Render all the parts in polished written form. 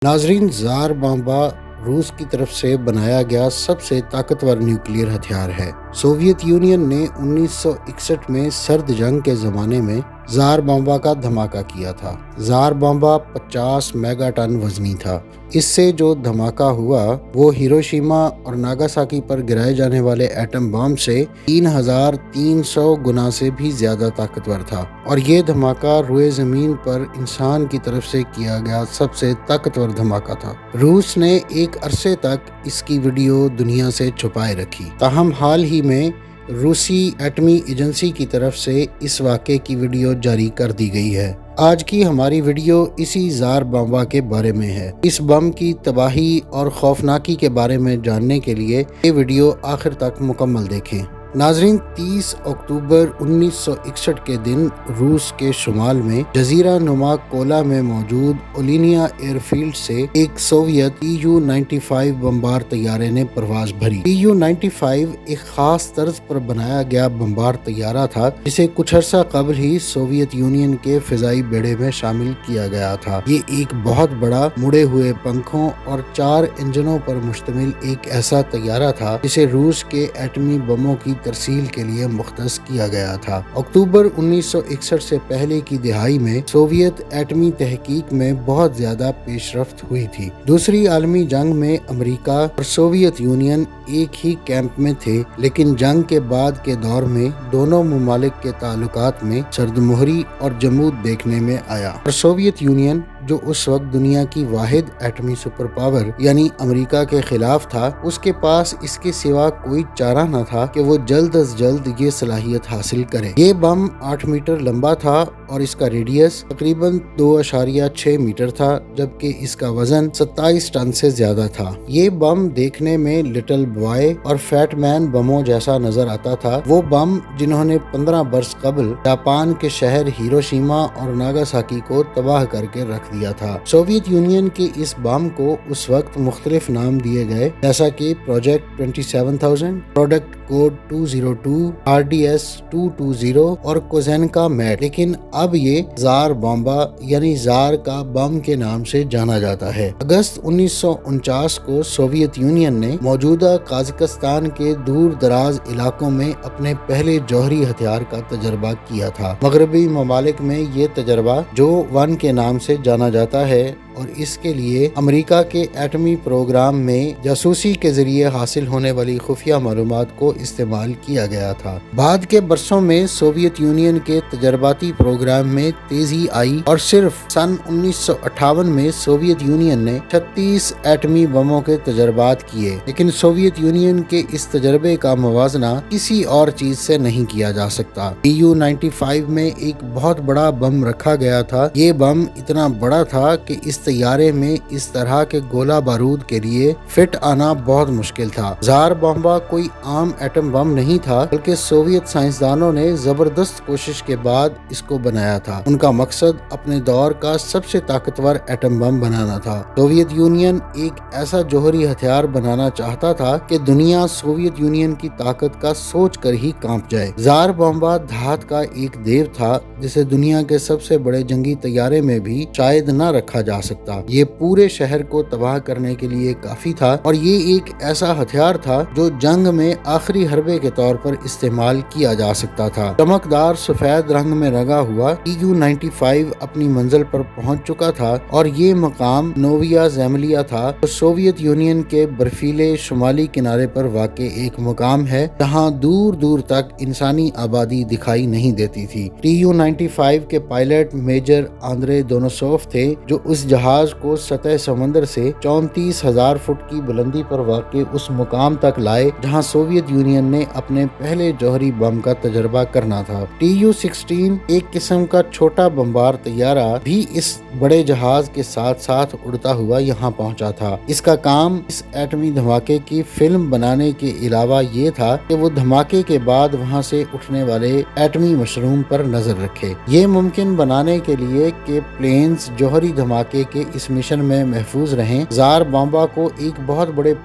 ناظرین، زار بامبا روس کی طرف سے بنایا گیا سب سے طاقتور نیوکلیئر ہتھیار ہے۔ سوویت یونین نے 1961 میں سرد جنگ کے زمانے میں زار بامبا کا دھماکہ کیا تھا۔ زار بامبا 50 میگا ٹن وزنی تھا۔ اس سے جو دھماکہ ہوا وہ ہیروشیما اور ناگاساکی پر گرائے جانے والے ایٹم بم سے 3300 گنا سے بھی زیادہ طاقتور تھا، اور یہ دھماکہ روئے زمین پر انسان کی طرف سے کیا گیا سب سے طاقتور دھماکہ تھا۔ روس نے ایک عرصے تک اس کی ویڈیو دنیا سے چھپائے رکھی، تاہم حال ہی میں روسی ایٹمی ایجنسی کی طرف سے اس واقعے کی ویڈیو جاری کر دی گئی ہے۔ آج کی ہماری ویڈیو اسی زار بامبا کے بارے میں ہے۔ اس بم کی تباہی اور خوفناکی کے بارے میں جاننے کے لیے یہ ویڈیو آخر تک مکمل دیکھیں۔ ناظرین، 30 اکتوبر 1961 کے دن روس کے شمال میں جزیرہ نما کولا میں موجود اولینیا ایئر فیلڈ سے ایک سوویت Tu-95 بمبار طیارے نے پرواز بھری۔ Tu-95 ایک خاص طرز پر بنایا گیا بمبار طیارہ تھا جسے کچھ عرصہ قبل ہی سوویت یونین کے فضائی بیڑے میں شامل کیا گیا تھا۔ یہ ایک بہت بڑا مڑے ہوئے پنکھوں اور 4 انجنوں پر مشتمل ایک ایسا طیارہ تھا جسے روس کے ایٹمی بموں کی ترسیل کے لیے مختص کیا گیا تھا۔ اکتوبر 1961 سے پہلے کی دہائی میں سوویت ایٹمی تحقیق میں بہت زیادہ پیش رفت ہوئی تھی۔ دوسری عالمی جنگ میں امریکہ اور سوویت یونین ایک ہی کیمپ میں تھے، لیکن جنگ کے بعد کے دور میں دونوں ممالک کے تعلقات میں سرد مہری اور جمود دیکھنے میں آیا، اور سوویت یونین جو اس وقت دنیا کی واحد ایٹمی سپر پاور یعنی امریکہ کے خلاف تھا، اس کے پاس اس کے سوا کوئی چارہ نہ تھا کہ وہ جلد از جلد یہ صلاحیت حاصل کرے۔ یہ بم 8 میٹر لمبا تھا اور اس کا ریڈیس تقریباً 2.6 میٹر تھا، جبکہ اس کا وزن 27 ٹن سے زیادہ تھا۔ یہ بم دیکھنے میں لٹل بوائے اور فیٹ مین بموں جیسا نظر آتا تھا، وہ بم جنہوں نے 15 برس قبل جاپان کے شہر ہیروشیما اور ناگاساکی کو تباہ کر کے رکھ دیا تھا۔ سوویت یونین کے اس بم کو اس وقت مختلف نام دیے گئے، جیسا کہ پروجیکٹ 27000، پروڈکٹ کوڈ 202، RDS-220 اور کوزینکا میٹ، لیکن اب یہ زار بامبا یعنی زار کا بم کے نام سے جانا جاتا ہے۔ اگست 1949 کو سوویت یونین نے موجودہ قازقستان کے دور دراز علاقوں میں اپنے پہلے جوہری ہتھیار کا تجربہ کیا تھا۔ مغربی ممالک میں یہ تجربہ جو-1 کے نام سے جانا جاتا ہے، اور اس کے لیے امریکہ کے ایٹمی پروگرام میں جاسوسی کے ذریعے حاصل ہونے والی خفیہ معلومات کو استعمال کیا گیا تھا۔ بعد کے برسوں میں سوویت یونین کے تجرباتی پروگرام میں تیزی آئی، اور صرف سن 1958 میں سوویت یونین نے 36 ایٹمی بموں کے تجربات کیے، لیکن سوویت یونین کے اس تجربے کا موازنہ کسی اور چیز سے نہیں کیا جا سکتا۔ Tu-95 میں ایک بہت بڑا بم رکھا گیا تھا۔ یہ بم اتنا بڑا تھا کہ اس طیارے میں اس طرح کے گولہ بارود کے لیے فٹ آنا بہت مشکل تھا۔ زار بامبا کوئی عام ایٹم بم نہیں تھا، بلکہ سوویت سائنسدانوں نے زبردست کوشش کے بعد اس کو بنایا تھا۔ ان کا مقصد اپنے دور کا سب سے طاقتور ایٹم بم بنانا تھا۔ سوویت یونین ایک ایسا جوہری ہتھیار بنانا چاہتا تھا کہ دنیا سوویت یونین کی طاقت کا سوچ کر ہی کانپ جائے۔ زار بامبا دھات کا ایک دیو تھا جسے دنیا کے سب سے بڑے جنگی طیارے میں بھی شاید نہ رکھا جا سکتا۔ یہ پورے شہر کو تباہ کرنے کے لیے کافی تھا، اور یہ ایک ایسا ہتھیار تھا جو جنگ میں آخری حربے کے طور پر استعمال کیا جا سکتا تھا۔ چمکدار سفید رنگ میں رنگا ہوا Tu-95 اپنی منزل پر پہنچ چکا تھا، اور یہ مقام نوویا زیملیا تھا، جو سوویت یونین کے برفیلے شمالی کنارے پر واقع ایک مقام ہے جہاں دور دور تک انسانی آبادی دکھائی نہیں دیتی تھی۔ Tu-95 کے پائلٹ میجر آندرے دونوسوف تھے، جو اس جہاز کو سطح سمندر سے 34,000 فٹ کی بلندی پر واقع اس مقام تک لائے جہاں سوویت یونین نے اپنے پہلے جوہری بم کا تجربہ کرنا تھا۔ Tu-16 ایک قسم کا چھوٹا بمبار طیارہ بھی اس بڑے جہاز کے ساتھ ساتھ اڑتا ہوا یہاں پہنچا تھا۔ اس کا کام اس ایٹمی دھماکے کی فلم بنانے کے علاوہ یہ تھا کہ وہ دھماکے کے بعد وہاں سے اٹھنے والے ایٹمی مشروم پر نظر رکھے۔ یہ ممکن بنانے کے لیے کہ پلینز جوہری دھماکے کے اس مشن میں محفوظ رہیں، زار بامبا کو ایک بہت بڑے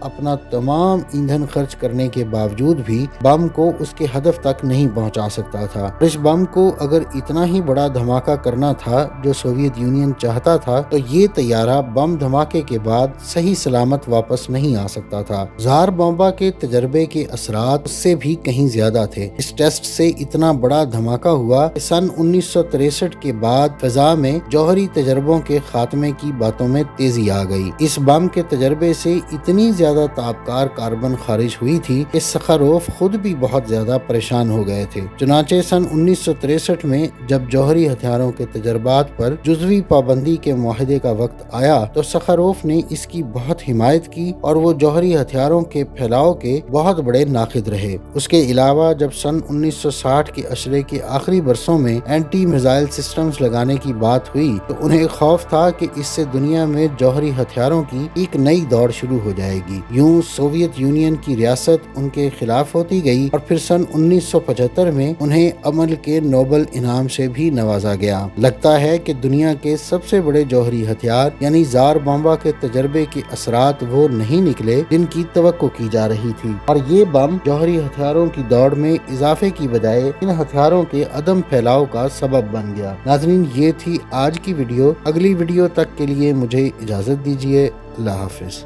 اپنا تمام ایندھن خرچ کرنے کے باوجود بھی بم کو اس کے ہدف تک نہیں پہنچا سکتا تھا۔ اس بم کو اگر اتنا ہی بڑا دھماکہ کرنا تھا جو سوویت یونین چاہتا تھا تو یہ طیارہ بم دھماکے کے بعد صحیح سلامت واپس نہیں آ سکتا تھا۔ زار بمبا کے تجربے کے اثرات اس سے بھی کہیں زیادہ تھے۔ اس ٹیسٹ سے اتنا بڑا دھماکہ ہوا کہ سن 1963 کے بعد فضا میں جوہری تجربوں کے خاتمے کی باتوں میں تیزی آ گئی۔ اس بم کے تجربے سے اتنی زیادہ تابکار کاربن خارج ہوئی تھی کہ سخاروف خود بھی بہت زیادہ پریشان ہو گئے تھے۔ چنانچہ سن 1963 میں جب جوہری ہتھیاروں کے تجربات پر جزوی پابندی کے معاہدے کا وقت آیا تو سخاروف نے اس کی بہت حمایت کی اور وہ جوہری ہتھیاروں کے پھیلاؤ کے بہت بڑے ناقد رہے۔ اس کے علاوہ جب سن 1960 کے عشرے کے آخری برسوں میں اینٹی میزائل سسٹمز لگانے کی بات ہوئی تو انہیں خوف تھا کہ اس سے دنیا میں جوہری ہتھیاروں کی ایک نئی دوڑ شروع ہو جائے گی۔ یوں سوویت یونین کی ریاست ان کے خلاف ہوتی گئی اور پھر سن 1975 میں انہیں عمل کے نوبل انعام سے بھی نوازا گیا۔ لگتا ہے کہ دنیا کے سب سے بڑے جوہری ہتھیار یعنی زار بمبا کے تجربے کے اثرات وہ نہیں نکلے جن کی توقع کی جا رہی تھی، اور یہ بم جوہری ہتھیاروں کی دوڑ میں اضافے کی بجائے ان ہتھیاروں کے عدم پھیلاؤ کا سبب بن گیا۔ ناظرین، یہ تھی آج کی ویڈیو۔ اگلی ویڈیو تک کے لیے مجھے اجازت دیجیے۔ اللہ حافظ۔